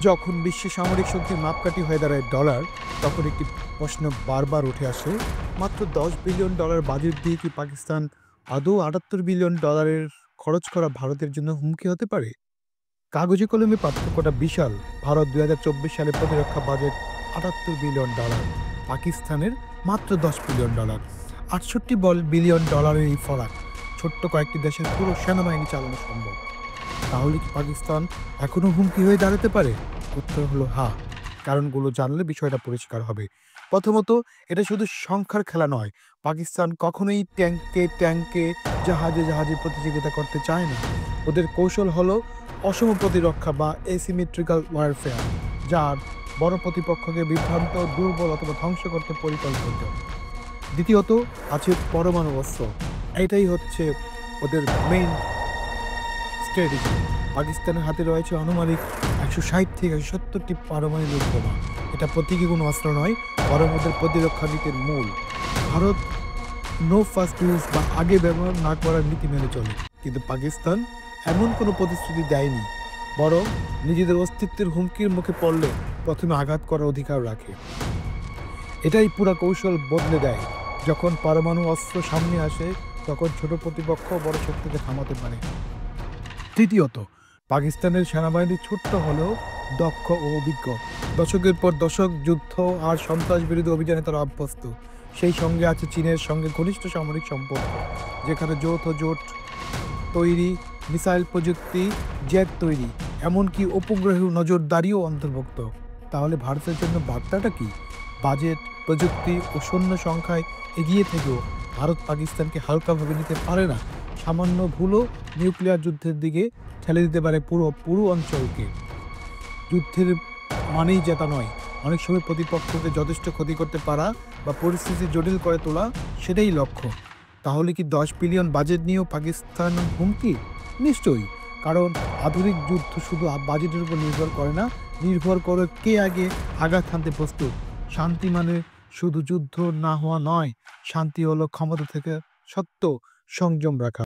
যখন বিশ্বের সামরিক শক্তির মাপকাঠি হয়ে দাঁড়ায় ডলার, তখন একটি প্রশ্ন বারবার উঠে আসে, মাত্র $10 বিলিয়ন বাজেট দিয়ে কি পাকিস্তান আদৌ $78 বিলিয়ন খরচ করা ভারতের জন্য হুমকি হতে পারে? কাগজে কলমে পার্থক্যটা বিশাল। ভারত ২০২৪ সালে প্রতিরক্ষা বাজেট $78 বিলিয়ন, পাকিস্তানের মাত্র $10 বিলিয়ন। ৬৮ বিলিয়ন ডলারের এই ফরাক ছোট্ট কয়েকটি দেশের পুরো সেনাবাহিনী চালানো সম্ভব। তাহলে কি পাকিস্তান এখনো হুমকি হয়ে দাঁড়াতে পারে? উত্তর হলো হ্যাঁ। কারণগুলো জানলে বিষয়টা পরিষ্কার হবে। প্রথমত, এটা শুধু সংখ্যার খেলা নয়। পাকিস্তান কখনোই ট্যাঙ্কে জাহাজে জাহাজে প্রতিযোগিতা করতে চায় না। ওদের কৌশল হলো অসম প্রতিরক্ষা বা এসিমেট্রিক্যাল ওয়ারফেয়ার, যার বড় প্রতিপক্ষকে বিভ্রান্ত, দুর্বল অথবা ধ্বংস করতে পরিকল্পিত। দ্বিতীয়ত আছে পরমাণু অস্ত্র। এটাই হচ্ছে ওদের মেইন স্ট্র্যাটেজি। পাকিস্তানের হাতে রয়েছে আনুমানিক ১৬০ থেকে ১৭০টি পারমাণবিক বোমা। এটা প্রতীকী কোনো অস্ত্র নয়, বরং ওদের প্রতিরক্ষা নীতির মূল। ভারত নো ফার্স্ট ইউজ বা আগে ব্যবহার না করার নীতি মেনে চলে, কিন্তু পাকিস্তান এমন কোনো প্রতিশ্রুতি দেয়নি, বরং নিজেদের অস্তিত্বের হুমকির মুখে পড়লে প্রথমে আঘাত করার অধিকার রাখে। এটাই পুরা কৌশল বদলে দেয়। যখন পরমাণু অস্ত্র সামনে আসে, তখন ছোট প্রতিপক্ষ বড় শক্তিকে থামাতে পারে। তৃতীয়ত, পাকিস্তানের সেনাবাহিনী ছোট্ট হলেও দক্ষ ও অভিজ্ঞ। দশকের পর দশক যুদ্ধ আর সন্ত্রাস বিরোধী অভিযানে তারা অভ্যস্ত। সেই সঙ্গে আছে চীনের সঙ্গে ঘনিষ্ঠ সামরিক সম্পর্ক, যেখানে যৌথ জোট তৈরি, মিসাইল প্রযুক্তি, জেট তৈরি, এমনকি উপগ্রহ নজরদারিও অন্তর্ভুক্ত। তাহলে ভারতের জন্য বার্তাটা কি? বাজেট, প্রযুক্তি ও সৈন্য সংখ্যায় এগিয়ে থেকেও ভারত পাকিস্তানকে হালকাভাবে নিতে পারে না। সামান্য ভুলও নিউক্লিয়ার যুদ্ধের দিকে ঠেলে দিতে পারে পুরো পুরো অঞ্চলকে। যুদ্ধের মানেই জেতা নয়, অনেক সময় প্রতিপক্ষকে যথেষ্ট ক্ষতি করতে পারা বা পরিস্থিতি জটিল করে তোলা, সেটাই লক্ষ্য। তাহলে কি 10 বিলিয়ন বাজেট নিয়েও পাকিস্তান হুমকি? নিশ্চয়ই। কারণ আধুনিক যুদ্ধ শুধু বাজেটের উপর নির্ভর করে না, নির্ভর করে কে আগে আঘাত হানতে প্রস্তুত। শান্তি মানে শুধু যুদ্ধ না হওয়া নয়, শান্তি হলো ক্ষমতা থেকে সত্য সংযম রাখা।